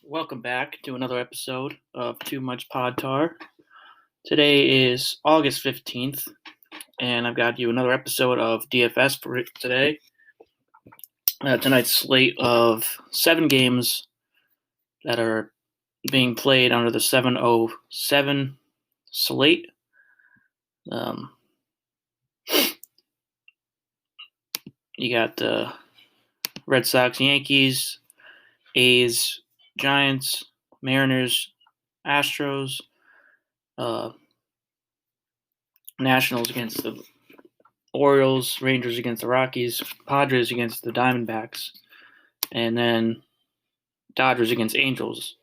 Welcome back to another episode of Too Much Pod Tar. Today is August 15th, and I've got you another episode of DFS for today. Tonight's slate of 7 games that are being played under the 707 slate. You got the Red Sox, Yankees, A's, Giants, Mariners, Astros, Nationals against the Orioles, Rangers against the Rockies, Padres against the Diamondbacks, and then Dodgers against Angels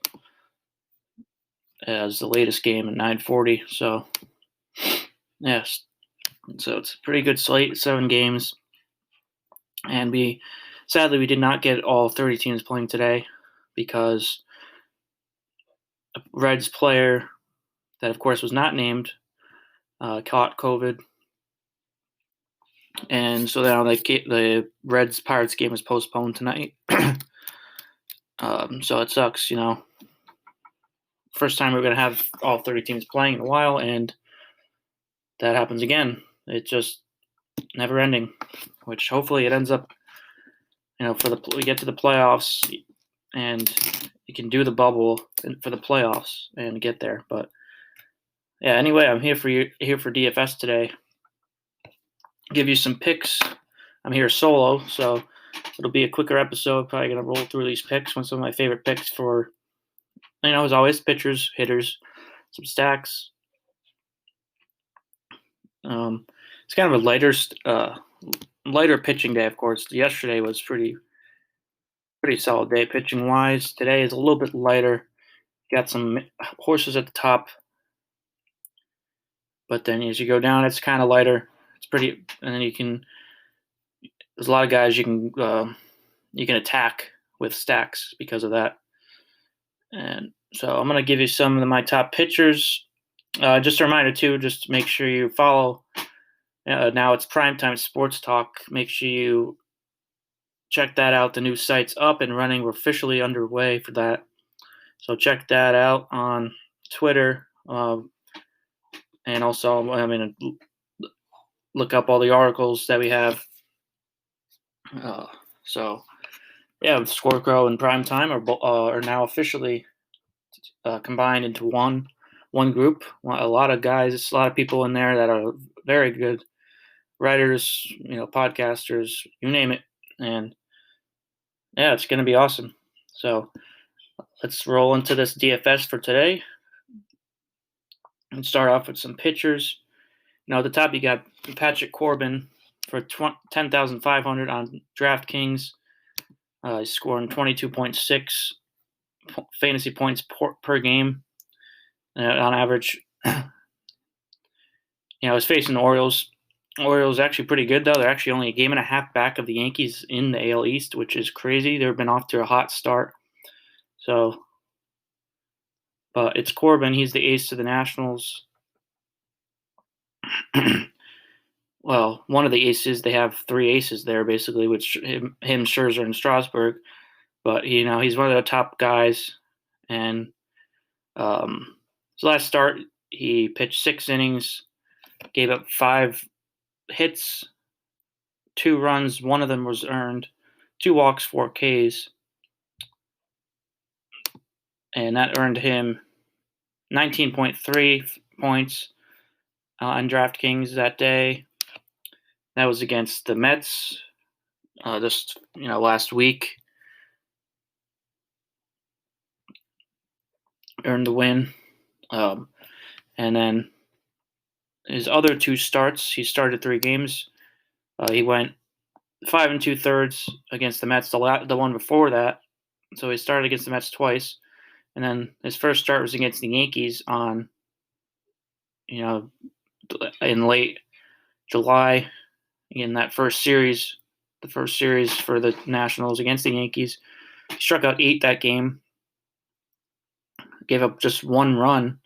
as the latest game at 9:40. So, yes, so it's a pretty good slate, 7 games, and sadly we did not get all 30 teams playing today because a Reds player that, of course, was not named caught COVID. And so now the Reds Pirates game is postponed tonight. So it sucks, First time we're going to have all 30 teams playing in a while, and that happens again. It's just never ending, which hopefully it ends up, we get to the playoffs and you can do the bubble for the playoffs and get there. But yeah, anyway, I'm here for DFS today. Give you some picks. I'm here solo, so it'll be a quicker episode. Probably going to roll through these picks. Some of my favorite picks for, as always, pitchers, hitters, some stacks. It's kind of a lighter pitching day, of course. Yesterday was pretty solid day pitching wise. Today is a little bit lighter. Got some horses at the top, but then as you go down, it's kind of lighter. It's pretty, and then there's a lot of guys you can attack with stacks because of that. And so I'm going to give you some of my top pitchers. Just a reminder too, just make sure you follow. Now it's Primetime Sports Talk. Make sure you check that out. The new site's up and running. We're officially underway for that. So check that out on Twitter. And also, look up all the articles that we have. Scorecrow and Primetime are now officially combined into one group. A lot of guys, a lot of people in there that are very good writers, podcasters, you name it. And yeah, it's going to be awesome. So let's roll into this DFS for today and start off with some pitchers. At the top, you got Patrick Corbin for 10,500 on DraftKings. He's scoring 22.6 fantasy points per game on average. He's facing the Orioles. Orioles actually pretty good, though. They're actually only a game and a half back of the Yankees in the AL East, which is crazy. They've been off to a hot start. So, but it's Corbin. He's the ace to the Nationals. Well, one of the aces, they have 3 aces there, basically, which him, Scherzer, and Strasburg. But, he's one of the top guys. And his last start, he pitched 6 innings, gave up 5 hits, 2 runs. 1 of them was earned, 2 walks, 4 Ks. And that earned him 19.3 points on DraftKings that day. That was against the Mets last week. Earned the win. And then his other 2 starts, he started 3 games. He went 5 2/3 against the Mets, the one before that. So he started against the Mets twice. And then his first start was against the Yankees on, in late July. In that first series, for the Nationals against the Yankees. He struck out 8 that game. Gave up just 1 run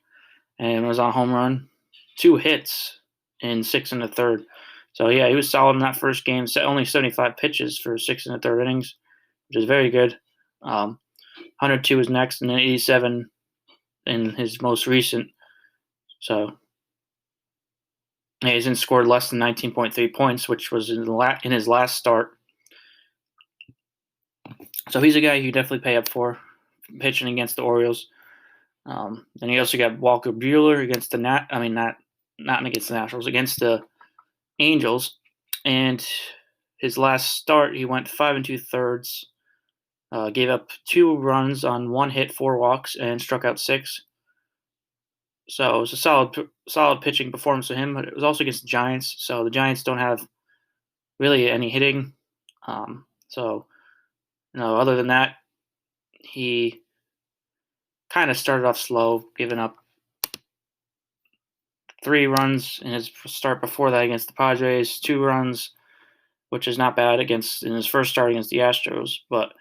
and was on a home run. 2 hits in 6 1/3. So yeah, he was solid in that first game. Only 75 pitches for 6 1/3 innings, which is very good. 102 is next, and then 87 in his most recent. So he hasn't scored less than 19.3 points, which was in his last start. So he's a guy you definitely pay up for pitching against the Orioles. Then you also got Walker Buehler against the not against the Nationals, against the Angels, and his last start he went 5 2/3, gave up 2 runs on 1 hit, 4 walks, and struck out 6. So it was a solid pitching performance for him, but it was also against the Giants. So the Giants don't have really any hitting. So other than that, he kind of started off slow, giving up 3 runs in his start before that against the Padres, 2 runs, which is not bad in his first start against the Astros. But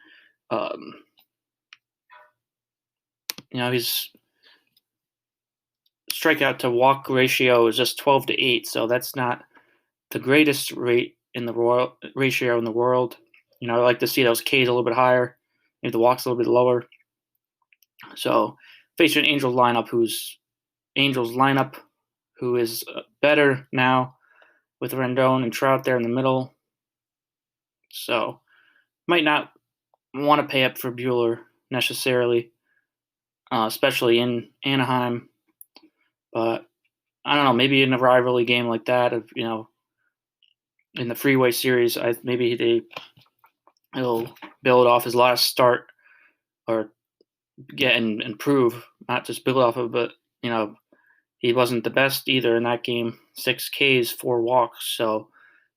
his strikeout to walk ratio is just 12-8, so that's not the greatest ratio in the world. I like to see those Ks a little bit higher, maybe the walks a little bit lower. So facing an Angels lineup who is better now with Rendon and Trout there in the middle. So might not want to pay up for Buehler necessarily, especially in Anaheim. But I don't know, maybe in a rivalry game like that, in the Freeway Series, maybe he'll build off his last start, or get and improve, not just build off of, but he wasn't the best either in that game. 6 Ks, 4 walks, so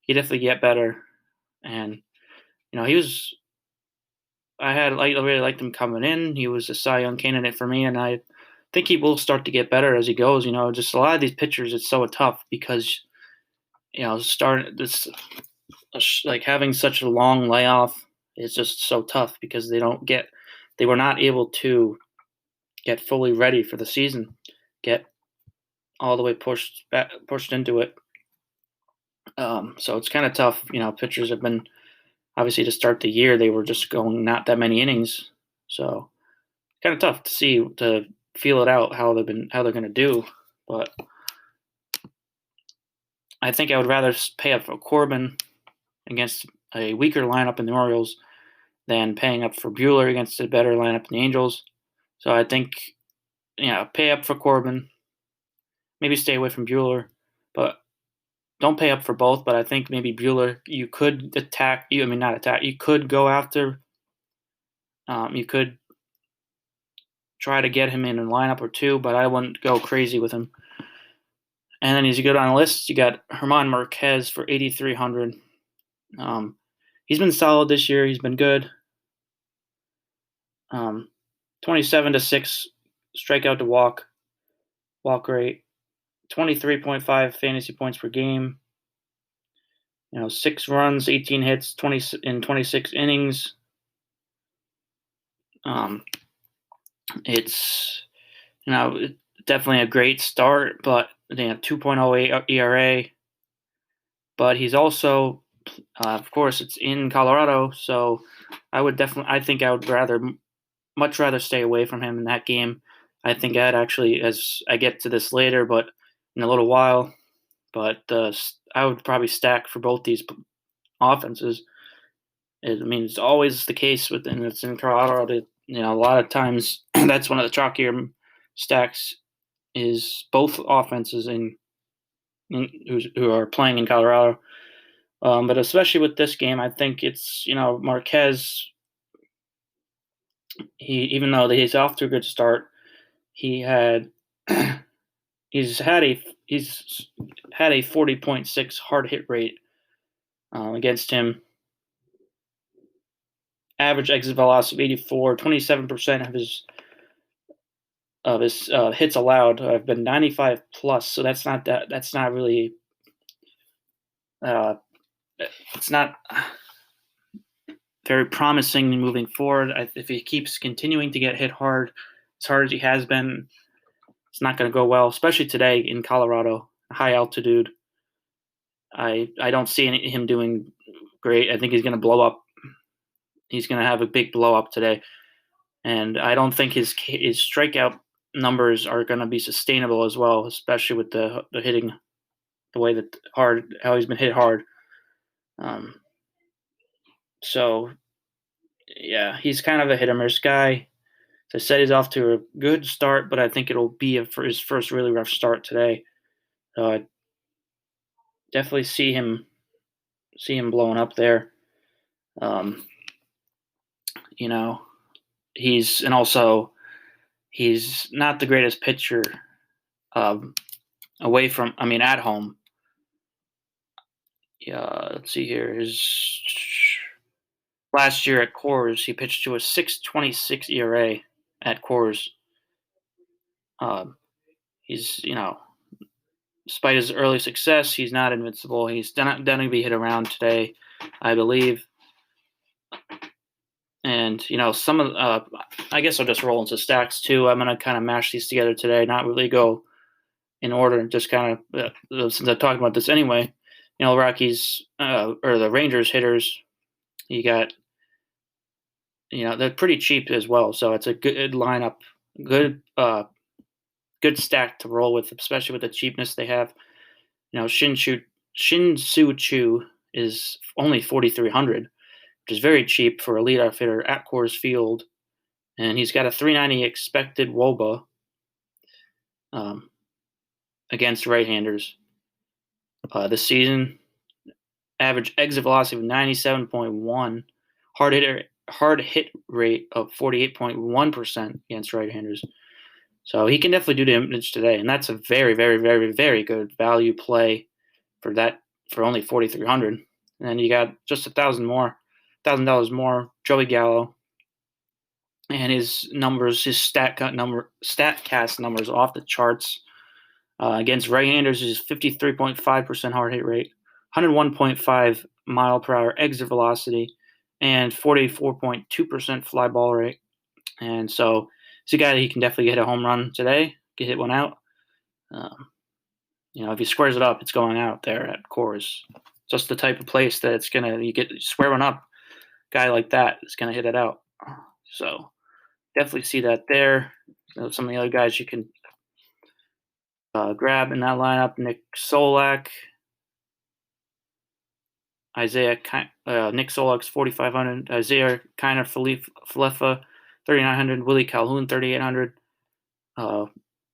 he definitely get better. And he was. I really liked him coming in. He was a Cy Young candidate for me, and I think he will start to get better as he goes. Just a lot of these pitchers, it's so tough because starting this like having such a long layoff is just so tough because they were not able to get fully ready for the season, get all the way pushed into it. So it's kind of tough. Pitchers have been, obviously, to start the year, they were just going not that many innings. So kind of tough to feel it out how they're going to do. But I think I would rather pay up for Corbin against a weaker lineup in the Orioles than paying up for Buehler against a better lineup in the Angels. So I think, pay up for Corbin. Maybe stay away from Buehler, but don't pay up for both. But I think maybe Buehler, you could attack. Not attack. You could go after. You could try to get him in a lineup or two, but I wouldn't go crazy with him. And then as you go down the list, you got German Marquez for 8,300. He's been solid this year. He's been good. 27-6 strikeout to walk rate, 23.5 fantasy points per game. 6 runs, 18 hits, 26 innings. It's definitely a great start, but 2.08 ERA. But he's also, of course, it's in Colorado, so I think I would much rather stay away from him in that game. I think I'd actually, as I get to this later, but in a little while, but I would probably stack for both these offenses. It's always the case it's in Colorado. A lot of times that's one of the chalkier stacks is both offenses who are playing in Colorado. But especially with this game, I think it's Marquez. Even though he's off to a good start, he's had a 40.6 hard hit rate against him. Average exit velocity of 84, 27% of his hits allowed have been 95 plus. So that's not really. It's not very promising moving forward. If he keeps continuing to get hit hard as he has been, it's not going to go well, especially today in Colorado, high altitude. I don't see him doing great. I think he's going to blow up. He's going to have a big blow up today. and I don't think his strikeout numbers are going to be sustainable as well, especially with the hitting, the way that how he's been hit hard. Um, so yeah, he's kind of a hit or miss guy. As I said, he's off to a good start, but I think it'll be for his first really rough start today. So I definitely see him blowing up there. Um, you know, he's not the greatest pitcher away from. I mean, at home. Yeah, let's see here. His last year at Coors, he pitched to a 6.26 ERA at Coors. Um, he's despite his early success, he's not invincible. He's going to be hit around today, I believe. And some of I guess I'll just roll into stacks too. I'm gonna kind of mash these together today, not really go in order. Just kind of since I talked about this anyway. Rockies or the Rangers hitters, you got they're pretty cheap as well, so it's a good lineup, good good stack to roll with, especially with the cheapness they have. Shin-Soo Choo is only 4,300, which is very cheap for a leadoff hitter at Coors Field, and he's got a 390 expected WOBA against right-handers this season. Average exit velocity of 97.1, hard hit rate of 48.1% against right-handers. So he can definitely do damage today, and that's a very, very, very, very good value play for only 4,300. And then you got just $1,000 more, Joey Gallo, and his numbers, his StatCast numbers off the charts. Against right-handers is 53.5% hard hit rate, 101.5 mile per hour exit velocity, and 44.2% fly ball rate. And so he's a guy that he can definitely hit a home run today, get hit one out. If he squares it up, it's going out there at Coors. Just the type of place that you square one up, guy like that is gonna hit it out. So definitely see that there. Some of the other guys you can grab in that lineup: Nick Solak, Nick Solak's 4,500, Isaiah Kiner Falefa 3,900, Willie Calhoun 3,800.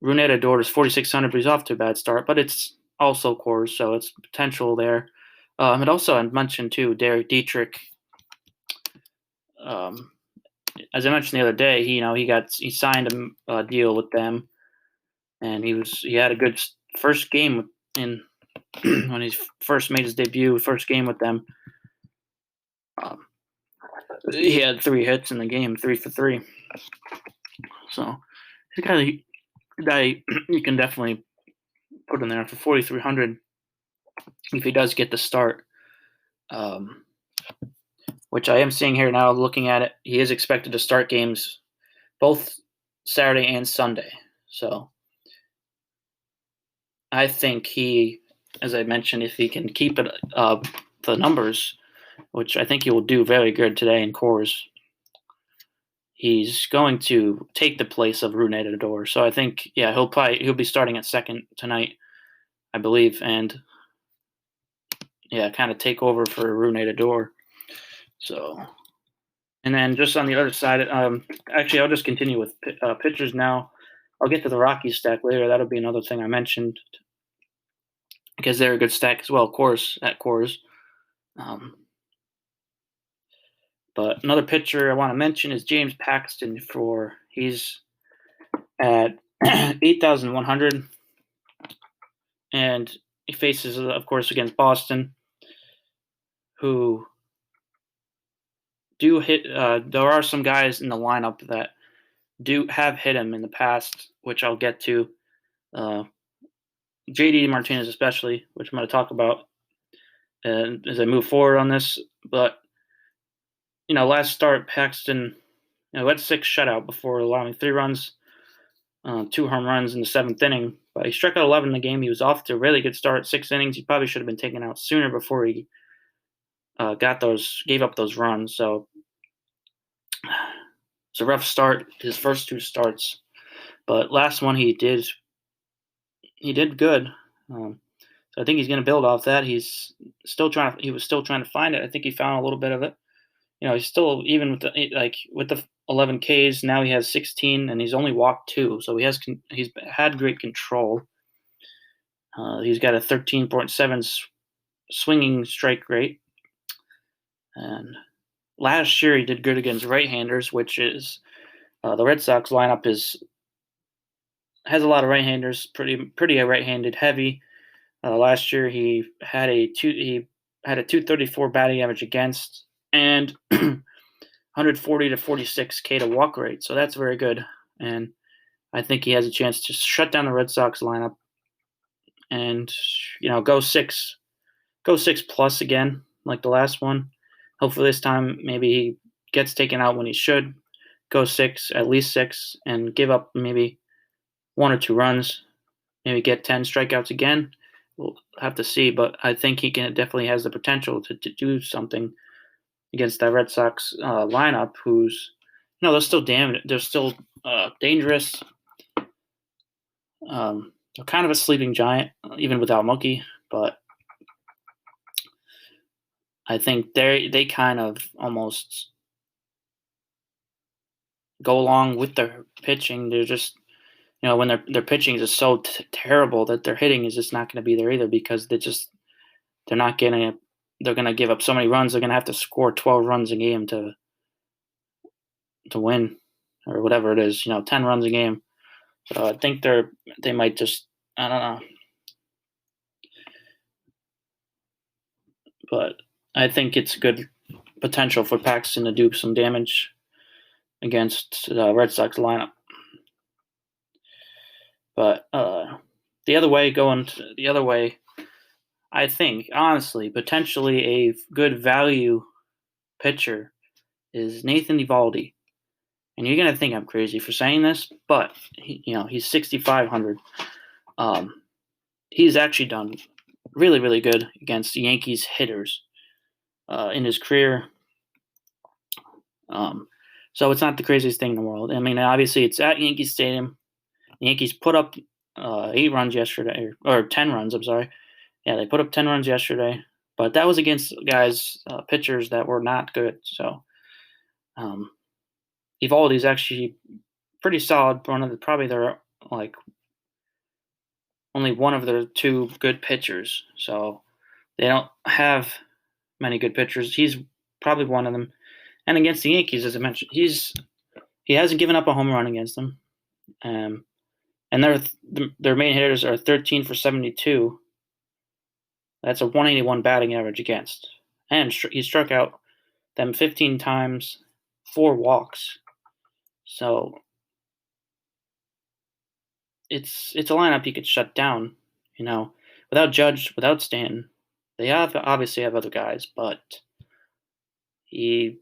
Runeta Dort is 4,600, but he's off to a bad start. But it's also Coors, so it's potential there. And also I mentioned too, Derek Dietrich. As I mentioned the other day, he signed a deal with them, and he had a good first game when he first made his debut. First game with them, he had 3 hits in the game, 3 for 3. So he's a guy you can definitely put in there for 4,300 if he does get the start. Which I am seeing here now, looking at it, he is expected to start games both Saturday and Sunday. So I think as I mentioned, if he can keep it the numbers, which I think he will do very good today in Coors, he's going to take the place of Runeta Dort. So I think, he'll be starting at second tonight, I believe, and kind of take over for Runeta Dort. So, and then just on the other side, actually, I'll just continue with pitchers now. I'll get to the Rockies stack later. That'll be another thing I mentioned because they're a good stack as well, of course, at Coors. But another pitcher I want to mention is James Paxton. He's at 8,100, and he faces, of course, against Boston, who do hit. There are some guys in the lineup that do have hit him in the past, which I'll get to. JD Martinez especially, which I'm going to talk about as I move forward on this. But last start, Paxton had 6 shutout before allowing 3 runs, 2 home runs in the 7th inning. But he struck out 11 in the game. He was off to a really good start, 6 innings. He probably should have been taken out sooner before he gave up those runs. So It's a rough start, his first 2 starts, but last one he did good. So I think he's going to build off that. He was still trying to find it. I think he found a little bit of it. He's still, even with the 11 Ks, now he has 16 and he's only walked 2, so he's had great control. He's got a 13.7 swinging strike rate, and last year he did good against right-handers, which is the Red Sox lineup has a lot of right-handers, pretty right-handed heavy. Last year he had a 234 batting average against and 140 to 46 K to walk rate, so that's very good. And I think he has a chance to shut down the Red Sox lineup and go 6 plus again like the last one. Hopefully this time maybe he gets taken out when he should. Go 6, at least 6, and give up maybe 1 or 2 runs. Maybe get 10 strikeouts again. We'll have to see, but I think he definitely has the potential to do something against that Red Sox lineup. Who's they're still dangerous. They're kind of a sleeping giant, even without Mookie, but I think they kind of almost go along with their pitching. They're just, when their pitching is so terrible that their hitting is just not going to be there either, because they're not getting it. They're going to give up so many runs. They're going to have to score 12 runs a game to win, or whatever it is, 10 runs a game. So I think they might just, I don't know. But I think it's good potential for Paxton to do some damage against the Red Sox lineup. But the other way, I think, honestly, potentially a good value pitcher is Nathan Eovaldi. And you're going to think I'm crazy for saying this, but he's 6,500. He's actually done really, really good against the Yankees hitters in his career. So it's not the craziest thing in the world. I mean, obviously it's at Yankee Stadium. The Yankees put up 8 runs yesterday, or 10 runs, I'm sorry. Yeah, they put up 10 runs yesterday, but that was against pitchers that were not good. So Eovaldi's actually pretty solid. Probably they're only one of their 2 good pitchers. So they don't have many good pitchers. He's probably one of them. And against the Yankees, as I mentioned, he hasn't given up a home run against them. And their main hitters are 13 for 72. That's a 181 batting average against. And he struck out them 15 times, 4 walks. So it's a lineup you could shut down, without Judge, without Stanton. They obviously have other guys, but he's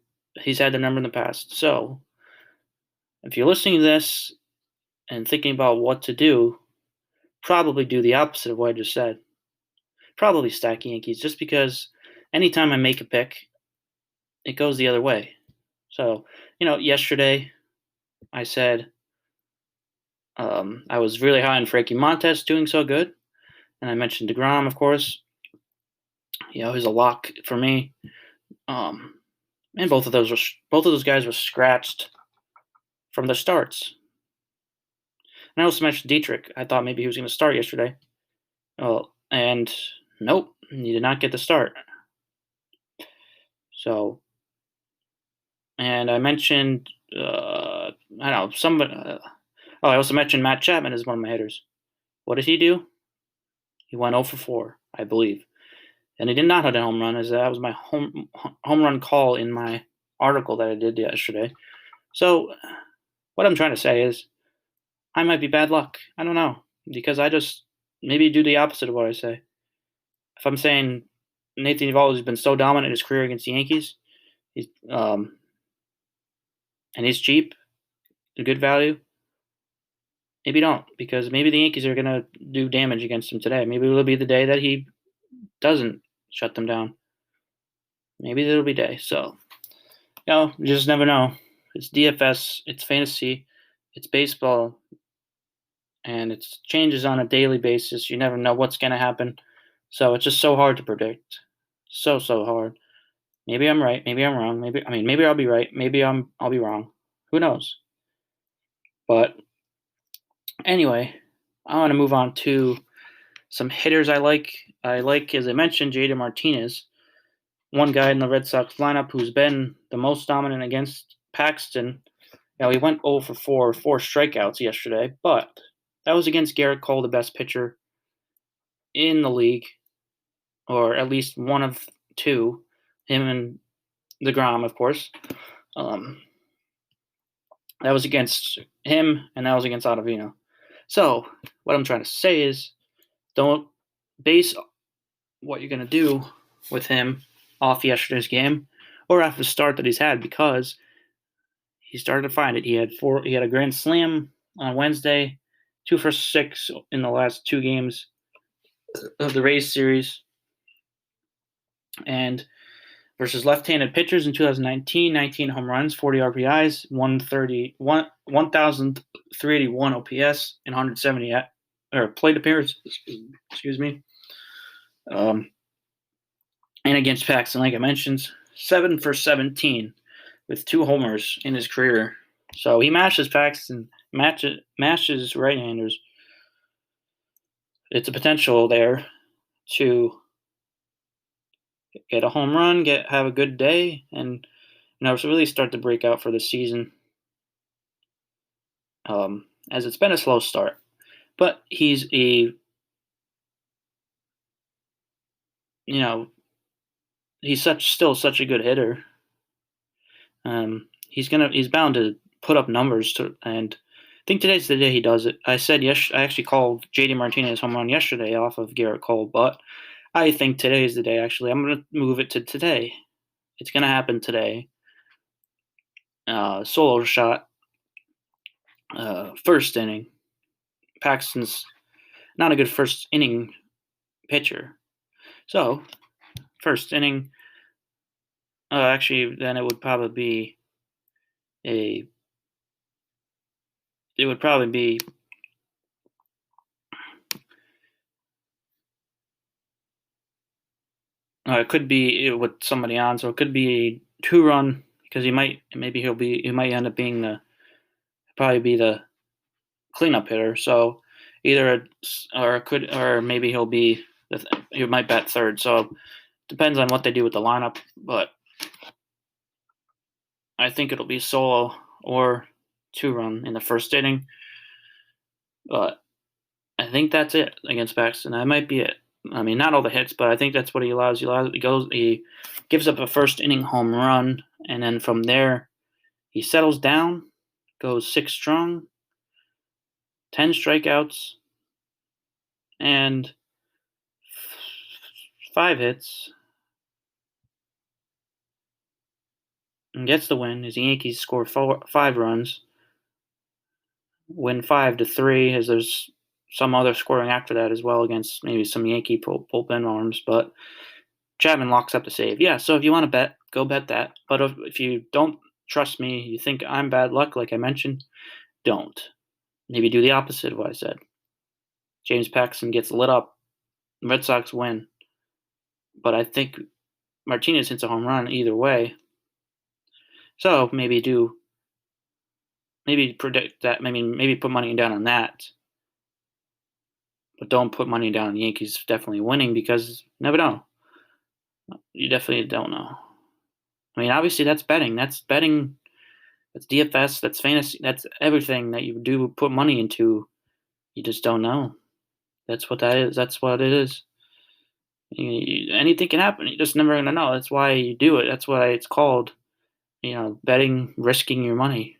had the number in the past. So if you're listening to this and thinking about what to do, probably do the opposite of what I just said. Probably stack Yankees, just because anytime I make a pick, it goes the other way. So, yesterday I said I was really high on Frankie Montes doing so good, and I mentioned DeGrom, of course. He's a lock for me. And both of those guys were scratched from the starts. And I also mentioned Dietrich. I thought maybe he was going to start yesterday. And nope, he did not get the start. So, and I mentioned, I also mentioned Matt Chapman as one of my hitters. What did he do? He went 0 for 4, I believe. And he did not hit a home run, as that was my home run call in my article that I did yesterday. So what I'm trying to say is I might be bad luck. I don't know, because I just maybe do the opposite of what I say. If I'm saying Nathan Eovaldi has been so dominant in his career against the Yankees, and he's cheap, a good value, maybe don't, because maybe the Yankees are going to do damage against him today. Maybe it'll be the day that he doesn't shut them down. Maybe it'll be day. So, you just never know. It's DFS, it's fantasy, it's baseball, and it changes on a daily basis. You never know what's going to happen. So it's just so hard to predict. So hard. Maybe I'm right, maybe I'm wrong. Maybe I'll be right, maybe I'll be wrong. Who knows? But anyway, I want to move on to some hitters I like. I like, as I mentioned, JD Martinez, one guy in the Red Sox lineup who's been the most dominant against Paxton. Now, he went 0 for 4 strikeouts yesterday, but that was against Garrett Cole, the best pitcher in the league, or at least one of two, him and DeGrom, of course. That was against him, and that was against Ottavino. So, what I'm trying to say is, don't base what you're going to do with him off yesterday's game or off the start that he's had, because he started to find it. He had a grand slam on Wednesday, 2 for 6 in the last 2 games of the Rays series, and versus left-handed pitchers in 2019, 19 home runs, 40 RBIs, 1,381 OPS, and 170 plate appearances. Excuse me. And against Paxton, like I mentioned, 7 for 17 with 2 homers in his career. So he mashes Paxton, mashes right-handers. It's a potential there to get a home run, have a good day, and really start to break out for the season. As it's been a slow start, but he's still such a good hitter. He's bound to put up numbers and I think today's the day he does it. I actually called JD Martinez home run yesterday off of Garrett Cole, but I think today is the day. Actually, I'm going to move it to today. It's going to happen today. Solo shot, first inning. Paxton's not a good first inning pitcher. So, first inning, then it would probably be it could be with somebody on, so it could be a 2-run, because he might end up being the cleanup hitter. So either maybe he might bat third. So depends on what they do with the lineup, but I think it'll be solo or 2-run in the first inning. But I think that's it against Paxton. That might be it. I mean, not all the hits, but I think that's what he allows. He gives up a first inning home run, and then from there, he settles down, goes 6 strong, 10 strikeouts, and 5 hits, and gets the win. His Yankees score 5 runs, win 5-3, as there's some other scoring after that as well against maybe some Yankee bullpen arms, but Chapman locks up the save. Yeah, so if you want to bet, go bet that. But if you don't trust me, you think I'm bad luck, like I mentioned, don't. Maybe do the opposite of what I said. James Paxton gets lit up. Red Sox win. But I think Martinez hits a home run either way. So maybe predict that. Maybe put money down on that. But don't put money down on the Yankees definitely winning, because you never know. You definitely don't know. I mean, obviously that's betting. That's betting. That's DFS. That's fantasy. That's everything that you do put money into. You just don't know. That's what that is. That's what it is. Anything can happen. You're just never going to know. That's why you do it. That's why it's called, betting, risking your money.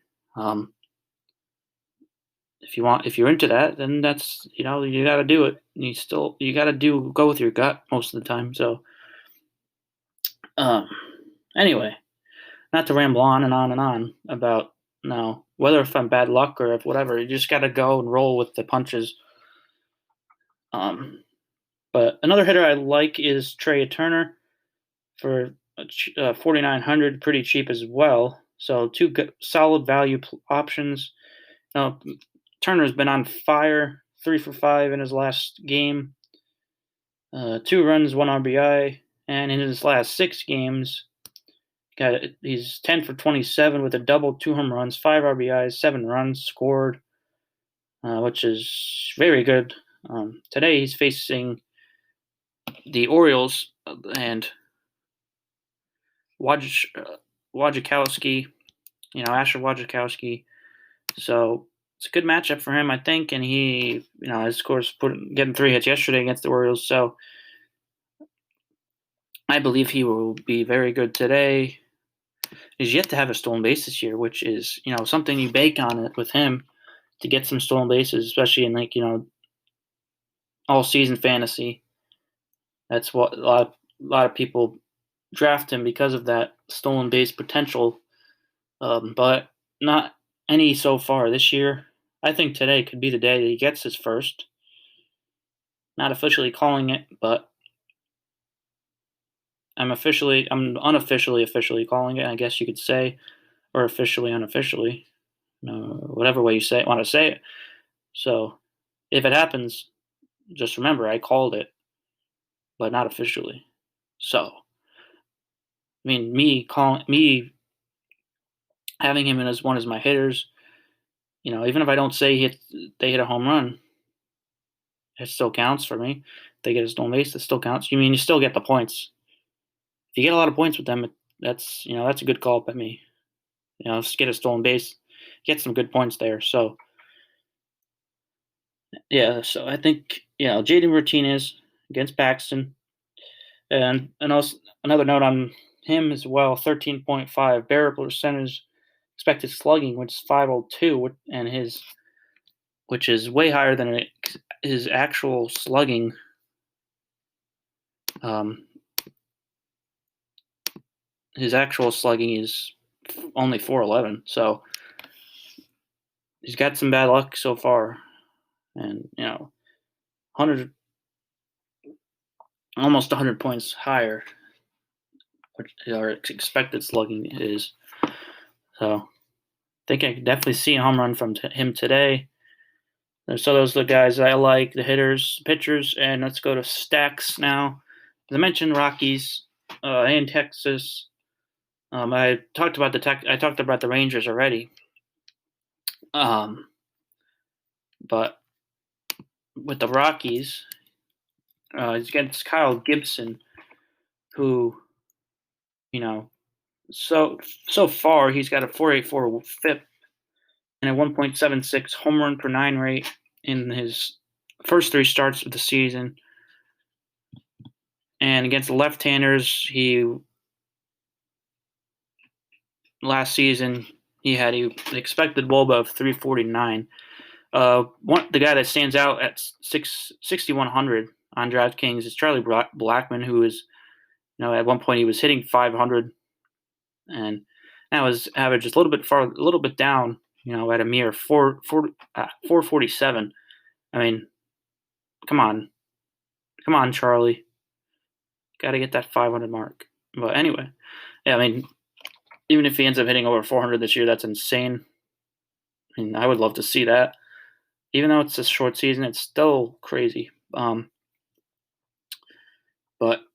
If you're into that, then that's, you got to do it. You got to go with your gut most of the time. So, anyway, not to ramble on and on and on about whether if I'm bad luck or if whatever. You just got to go and roll with the punches. But another hitter I like is Trey Turner for 4,900, pretty cheap as well. So two good, solid value options. Now, Turner's been on fire, 3 for 5 in his last game, 2 runs, 1 RBI, and in his last 6 games, he's 10 for 27 with a double, 2 home runs, 5 RBIs, 7 runs scored, which is very good. Today he's facing the Orioles and Wojciechowski, Asher Wojciechowski. So it's a good matchup for him, I think, and he, his scores getting 3 hits yesterday against the Orioles. So I believe he will be very good today. He's yet to have a stolen base this year, which is, something you bake on it with him to get some stolen bases, especially in all season fantasy. That's what a lot of people draft him because of that stolen base potential, but not any so far this year. I think today could be the day that he gets his first. Not officially calling it, but I'm unofficially calling it, I guess you could say, or officially, unofficially, whatever way you want to say it. So if it happens, just remember I called it, but not officially. So, I mean, me having him as one of my hitters, even if I don't say they hit a home run, it still counts for me. If they get a stolen base, it still counts. You still get the points. If you get a lot of points with them, that's a good call by me. Just get a stolen base, get some good points there. So, yeah. So I think JD Martinez against Paxton, and also another note on him as well: 13.5 barrel percentage, expected slugging, which is 502, which is way higher than his actual slugging. His actual slugging is only 411, so he's got some bad luck so far, and 100 points higher, which our expected slugging is. So I think I could definitely see a home run from him today. So those are the guys I like, the hitters, pitchers, and let's go to stacks now. As I mentioned, Rockies and Texas. I talked about the Rangers already. But with the Rockies, he's against Kyle Gibson, who, so far he's got a 4.84 FIP and a 1.76 home run per 9 rate in his first 3 starts of the season. And against the left-handers, last season he had an expected WOBA of 349. The guy that stands out at 6,100 on DraftKings is Charlie Blackmon, who is, at one point he was hitting 500, and now his average is a little bit down, at a mere 447. I mean, come on, Charlie, got to get that 500 mark. But anyway, yeah, I mean, even if he ends up hitting over 400 this year, that's insane. I mean, I would love to see that. Even though it's a short season, it's still crazy. But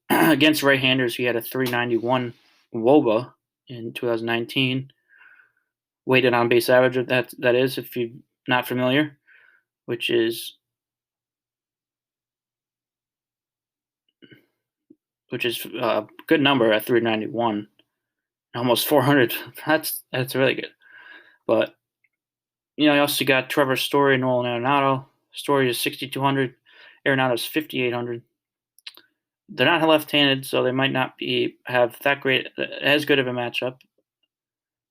against right-handers, he had a 391 WOBA in 2019. Weighted on base average, that is, if you're not familiar, which is a good number at 391. Almost 400. That's really good. But you also got Trevor Story and Nolan Arenado. Story is 6,200. Arenado's 5,800. They're not left-handed, so they might not have that great, as good of a matchup.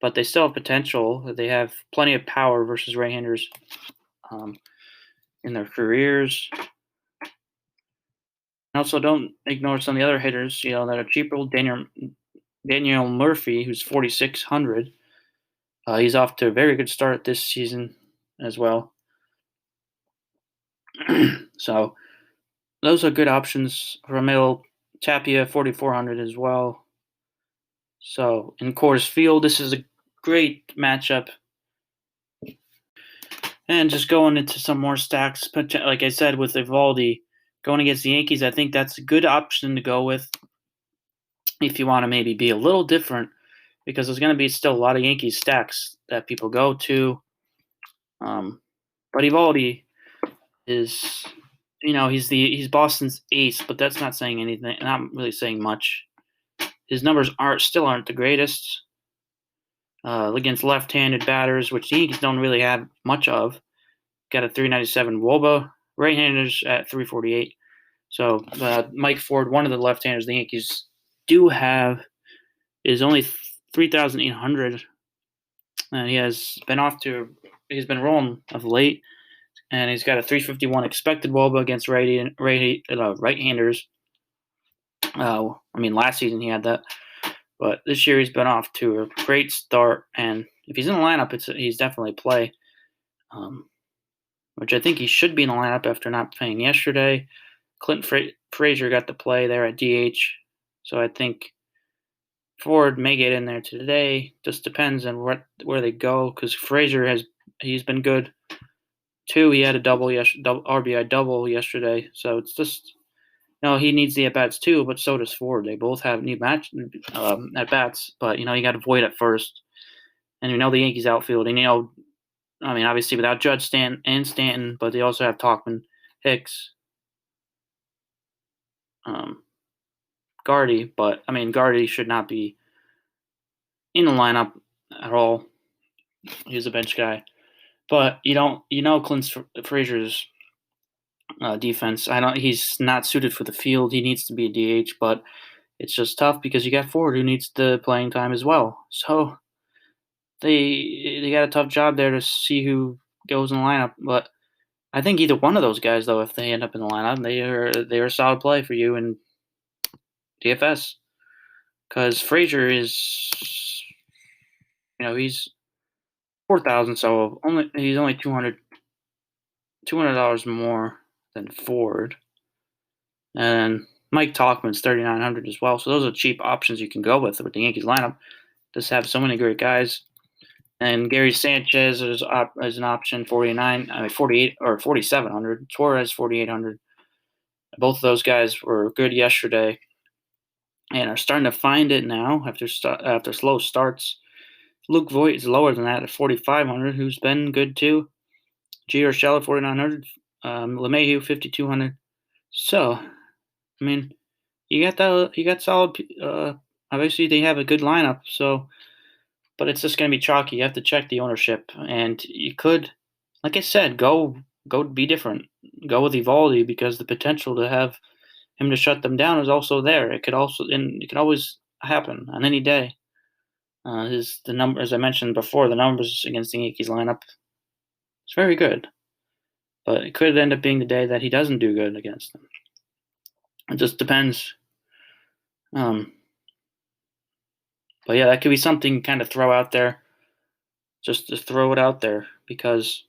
But they still have potential. They have plenty of power versus right-handers in their careers. Also, don't ignore some of the other hitters, that are cheaper. Daniel Murphy, who's 4,600. He's off to a very good start this season as well. So those are good options. Ramil Tapia, 4,400 as well. So in Coors Field, this is great matchup. And just going into some more stacks, like I said, with Evaldi going against the Yankees, I think that's a good option to go with if you want to maybe be a little different, because there's going to be still a lot of Yankees stacks that people go to. But Evaldi is, he's Boston's ace, but that's not saying anything. Not really saying much. His numbers aren't the greatest against left-handed batters, which the Yankees don't really have much of. Got a 397 WOBA. Right-handers at 348. So Mike Ford, one of the left-handers the Yankees do have, is only 3,800, and he's been rolling of late, and he's got a 351 expected WOBA against right-handers. Last season he had that, but this year he's been off to a great start, and if he's in the lineup, he's definitely a play. Which I think he should be in the lineup after not playing yesterday. Clint Frazier got the play there at DH, so I think Ford may get in there today. Just depends on where they go, because Frazier he's been good too. He had a RBI double yesterday, so it's just he needs the at bats too, but so does Ford. They both have need match at bats, but you got to Voit at first, and the Yankees outfield, and obviously without Judge Stanton, but they also have Tauchman, Hicks, Gardy. But Gardy should not be in the lineup at all. He's a bench guy. But Clint Frazier's defense. He's not suited for the field. He needs to be a DH, but it's just tough because you got Ford who needs the playing time as well. So they got a tough job there to see who goes in the lineup. But I think either one of those guys, though, if they end up in the lineup, they are a solid play for you in DFS, because Frazier is, he's 4,000, so he's only $200 more than Ford, and Mike Tauchman's 3,900 as well. So those are cheap options you can go with the Yankees lineup. Just have so many great guys. And Gary Sanchez is an option, 48 or 4,700. Torres 4,800. Both of those guys were good yesterday, and are starting to find it now after slow starts. Luke Voit is lower than that at 4,500, who's been good too. G. Urshela 4,900. LeMahieu 5,200. So, you got solid. Obviously, they have a good lineup. So. But it's just going to be chalky. You have to check the ownership, and you could, like I said, go be different. Go with Evaldi, because the potential to have him to shut them down is also there. It could always happen on any day. The number, as I mentioned before, the numbers against the Yankees lineup is very good, but it could end up being the day that he doesn't do good against them. It just depends. But yeah, that could be something kind of throw out there. Just to throw it out there, because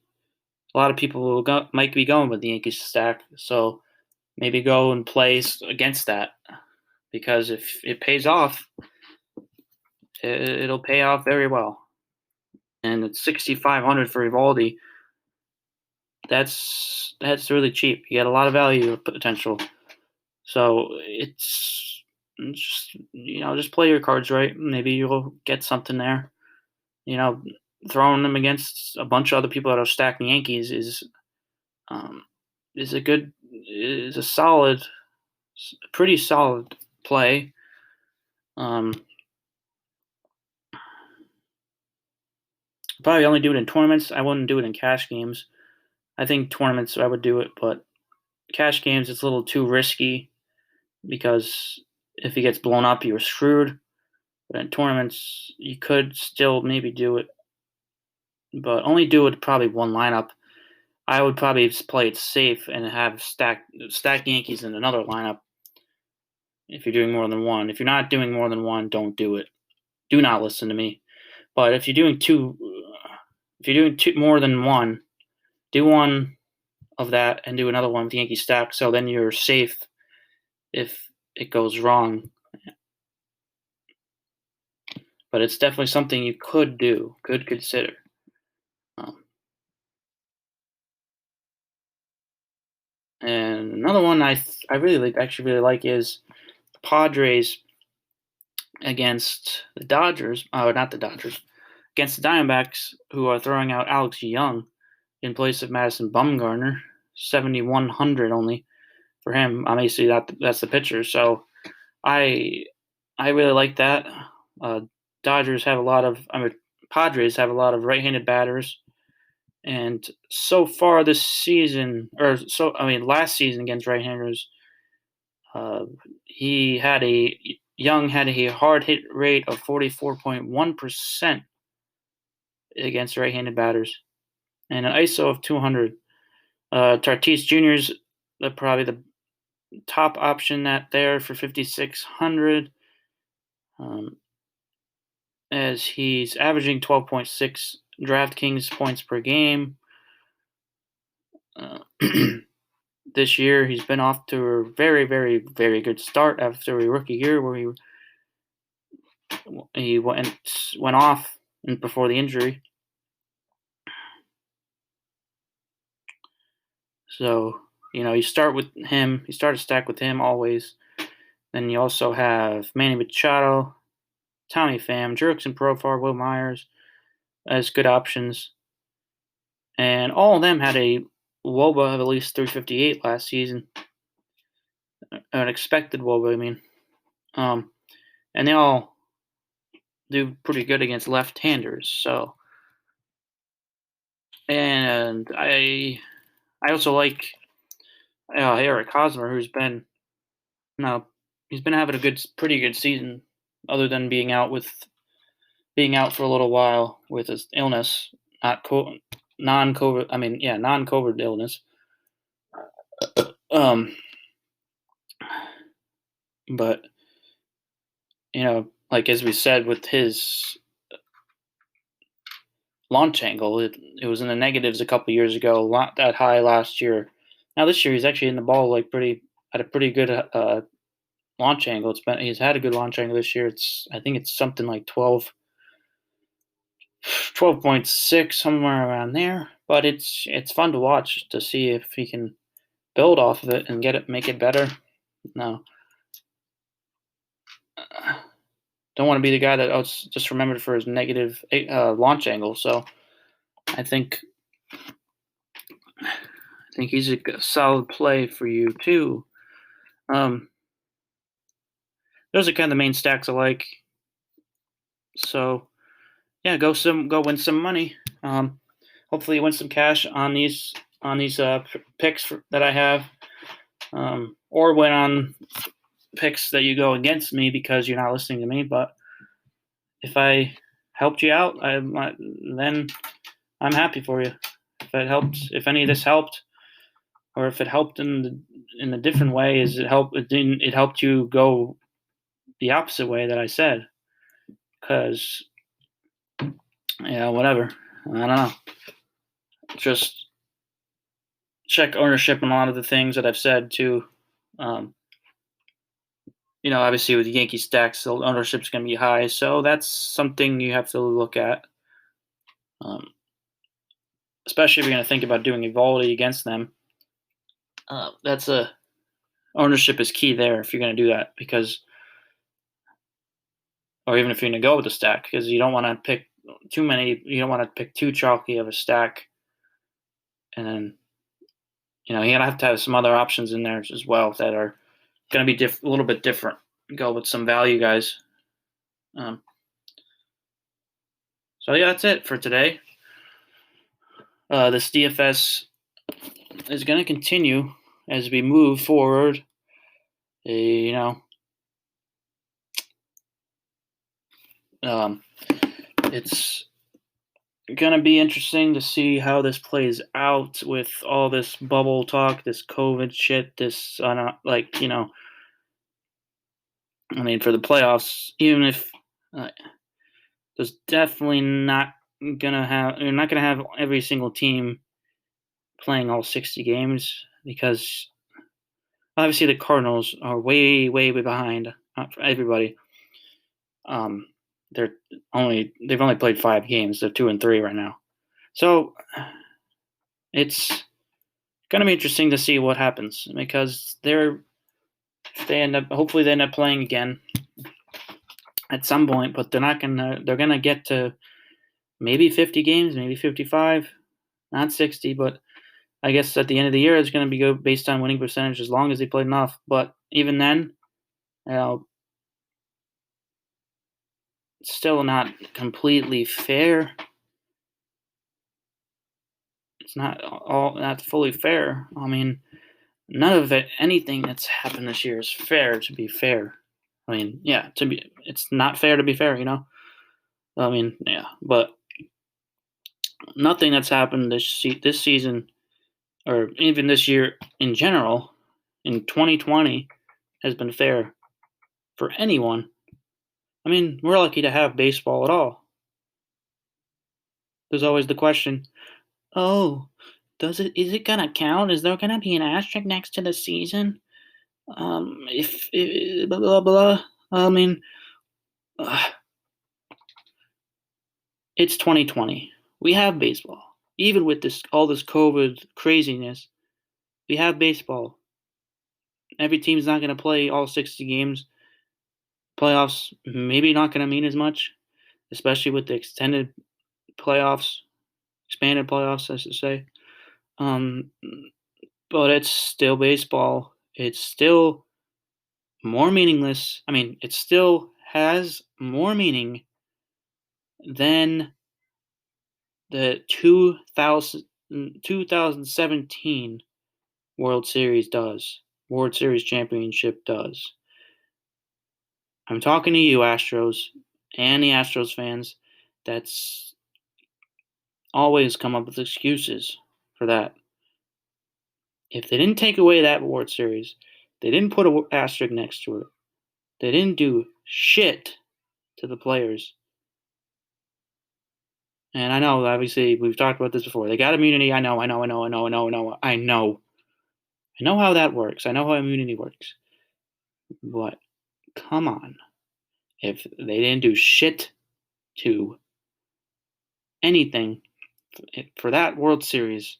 a lot of people might be going with the Yankees stack. So maybe go and play against that, because if it pays off, it'll pay off very well. And it's 6,500 for Evaldi. That's really cheap. You get a lot of value potential. So it's just play your cards right. Maybe you'll get something there. Throwing them against a bunch of other people that are stacking Yankees is a solid, pretty solid play. Probably only do it in tournaments. I wouldn't do it in cash games. I think tournaments I would do it, but cash games it's a little too risky, because if he gets blown up, you're screwed. But in tournaments, you could still maybe do it, but only do it probably one lineup. I would probably play it safe and have stack Yankees in another lineup. If you're doing more than one, if you're not doing more than one, don't do it. Do not listen to me. But if you're doing two more than one, do one of that and do another one with Yankee stack. So then you're safe if it goes wrong. but it's definitely something you could consider. Um, and another one I actually really like is the Padres against the Dodgers. Oh, not the Dodgers. Against the Diamondbacks, who are throwing out Alex Young in place of Madison Bumgarner, 7,100 only for him. Obviously, that's the pitcher. So I I really like that. Uh, Dodgers have a lot of. I mean, Padres have a lot of right-handed batters, and so far this season, last season against right-handers, uh, Young had a hard hit rate of 44.1% against right-handed batters, and an ISO of 200. Tatis Jr.'s probably the top option there for 5,600, as he's averaging 12.6 DraftKings points per game. Uh, this year, he's been off to a very, very, very good start after a rookie year where he went off before the injury. So, you start with him. You start a stack with him always. Then you also have Manny Machado, Tommy Pham, Jurickson Profar, Will Myers as good options. And all of them had a WOBA of at least 358 last season. An expected WOBA, I mean. And they all do pretty good against left-handers. So, and I also like Eric Hosmer, who's been he's been having a pretty good season, other than being out for a little while with his illness, non-COVID. I mean, yeah, non-COVID illness. But like as we said with his launch angle, it was in the negatives a couple years ago, not that high last year. Now this year he's actually in the ball at a pretty good launch angle. He's had a good launch angle this year. I think it's something like 12.6, somewhere around there. But it's fun to watch to see if he can build off of it and make it better. No, don't want to be the guy that just remembered for his negative launch angle. So I think he's a solid play for you too. Those are kind of the main stacks I like. So yeah, go win some money. Hopefully, win some cash on these picks that I have, or win on picks that you go against me because you're not listening to me. But if I helped you out, then I'm happy for you. If any of this helped, or if it helped in a different way, it helped you go the opposite way that I said. Because, yeah, whatever. I don't know. Just check ownership on a lot of the things that I've said too. Obviously with the Yankee stacks, the ownership's going to be high, so that's something you have to look at. Especially if you're going to think about doing a volley against them. Ownership is key there if you're going to do that, or even if you're going to go with a stack, because you don't want to pick too many. You don't want to pick too chalky of a stack, and then you're going to have to have some other options in there as well that are going to be a little bit different. Go with some value guys. So yeah, that's it for today. This DFS is going to continue as we move forward. It's going to be interesting to see how this plays out with all this bubble talk, this COVID shit, I mean, for the playoffs, even if there's definitely not gonna have, you're not gonna have every single team playing all 60 games, because obviously the Cardinals are way, way, way behind for everybody. they've only played 5 games. They're 2-3 right now. So it's going to be interesting to see what happens because hopefully they end up playing again at some point, but they're going to get to maybe 50 games, maybe 55, not 60, but I guess at the end of the year it's going to be based on winning percentage as long as they played enough. But even then, it's still not completely fair. It's not fully fair. I mean, none of anything that's happened this year is fair to be fair. I mean, yeah, it's not fair to be fair, you know? I mean, yeah, but nothing that's happened this season or even this year in general in 2020 has been fair for anyone. I mean, we're lucky to have baseball at all. There's always the question, oh, is it gonna count? Is there gonna be an asterisk next to the season? If blah blah blah. I mean, it's 2020. We have baseball. Even with all this COVID craziness, we have baseball. Every team's not going to play all 60 games. Playoffs maybe not going to mean as much, especially with the expanded playoffs, I should say. But it's still baseball. It's still more meaningless. I mean, it still has more meaning than the 2017 World Series championship does. I'm talking to you, Astros, and the Astros fans. That's always come up with excuses for that. If they didn't take away that World Series, they didn't put an asterisk next to it. They didn't do shit to the players. And I know, obviously, we've talked about this before. They got immunity. I know. I know how that works. I know how immunity works. But come on. If they didn't do shit to anything for that World Series,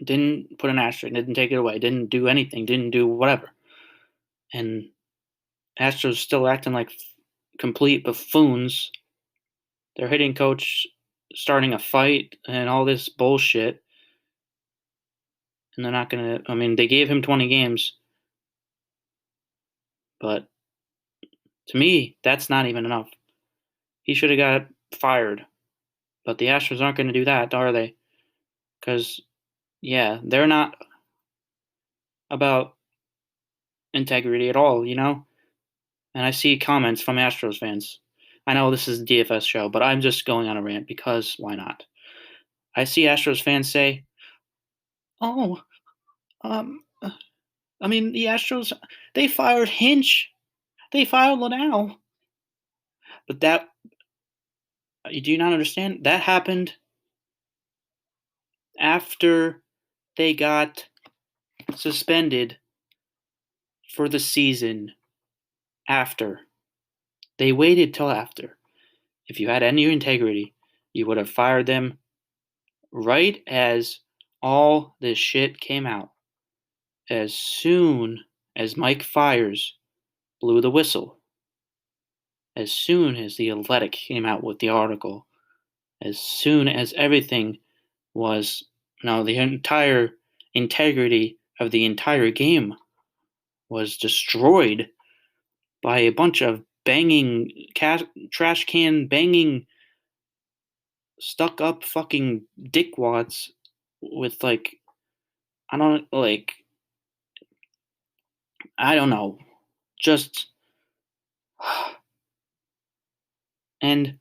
didn't put an asterisk, didn't take it away, didn't do anything, didn't do whatever, and Astros still acting like complete buffoons. Their hitting coach starting a fight and all this bullshit, and they're not gonna. I mean, they gave him 20 games, but to me, that's not even enough. He should have got fired, but the Astros aren't going to do that, are they? Because yeah, they're not about integrity at all, you know? And I see comments from Astros fans. I know this is a DFS show, but I'm just going on a rant because why not? I see Astros fans say, "Oh, I mean, the Astros, they fired Hinch. They fired Liddell." But that, you do not understand? That happened after they got suspended for the season. After. They waited till after. If you had any integrity, you would have fired them right as all this shit came out. As soon as Mike Fiers blew the whistle, as soon as the Athletic came out with the article, as soon as everything was, the entire integrity of the entire game was destroyed by a bunch of banging, trash can banging, stuck up fucking dickwads with I don't know, just and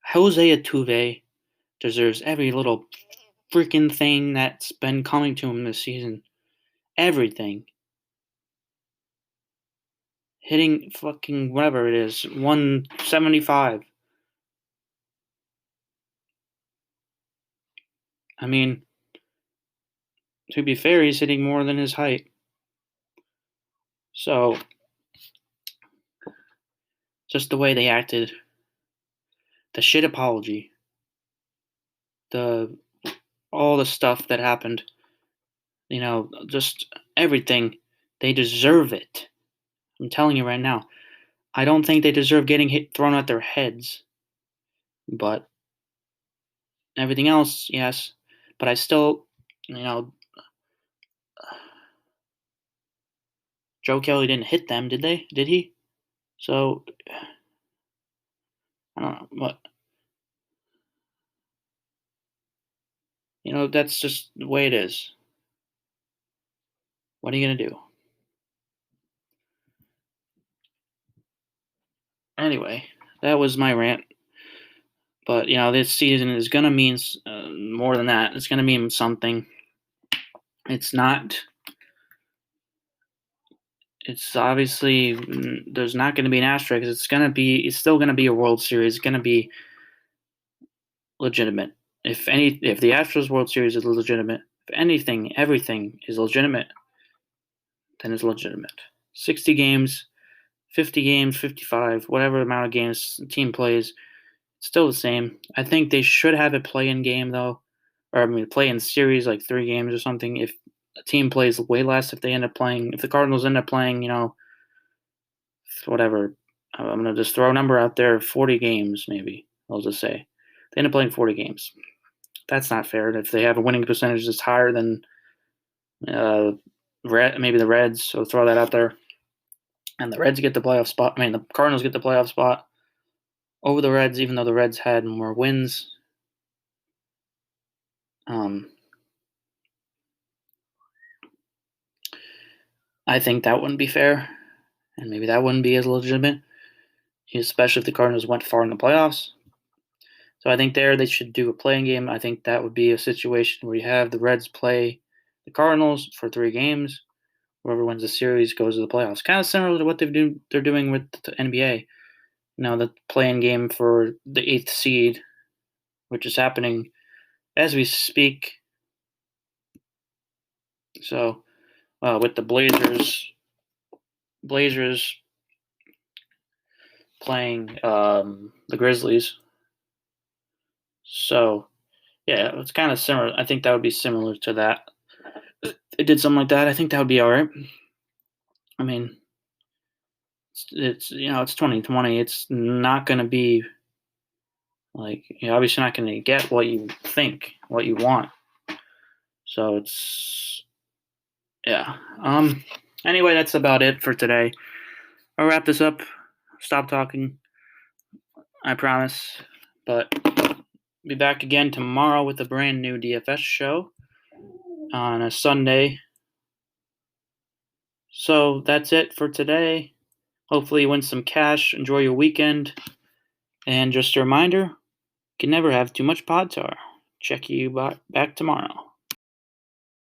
Jose Altuve deserves every little freaking thing that's been coming to him this season. Everything. Hitting fucking whatever it is, 175. I mean, to be fair, he's hitting more than his height. So just the way they acted, the shit apology, all the stuff that happened, just everything. They deserve it. I'm telling you right now. I don't think they deserve getting thrown at their heads, but everything else, yes. But I still, you know, Joe Kelly didn't hit them, did they? Did he? So I don't know, but that's just the way it is. What are you gonna do? Anyway, that was my rant. But this season is gonna mean more than that. It's gonna mean something. It's not. It's obviously there's not going to be an asterisk. It's still going to be a World Series. It's going to be legitimate. If the Astros World Series is legitimate, if anything, everything is legitimate, then it's legitimate. 60 games, 50 games, 55, whatever amount of games the team plays, it's still the same. I think they should have a play-in game though, or play-in series like 3 games or something. If a team plays way less, if the Cardinals end up playing, whatever. I'm going to just throw a number out there, 40 games maybe, I'll just say. They end up playing 40 games. That's not fair. If they have a winning percentage that's higher than maybe the Reds, so throw that out there. And the Reds get the playoff spot. The Cardinals get the playoff spot over the Reds, even though the Reds had more wins. I think that wouldn't be fair, and maybe that wouldn't be as legitimate, especially if the Cardinals went far in the playoffs. So I think they should do a playing game. I think that would be a situation where you have the Reds play the Cardinals for 3 games. Whoever wins the series goes to the playoffs. Kind of similar to what they're doing with the NBA. The playing game for the 8th seed, which is happening as we speak. So with the Blazers playing the Grizzlies. So, yeah, it's kind of similar. I think that would be similar to that. If it did something like that, I think that would be all right. It's 2020. It's not going to be like you're obviously not going to get what you think, what you want. So it's Anyway, that's about it for today. I'll wrap this up. Stop talking. I promise. But be back again tomorrow with a brand new DFS show on a Sunday. So that's it for today. Hopefully you win some cash. Enjoy your weekend. And just a reminder, you can never have too much pod tar. Check you back tomorrow.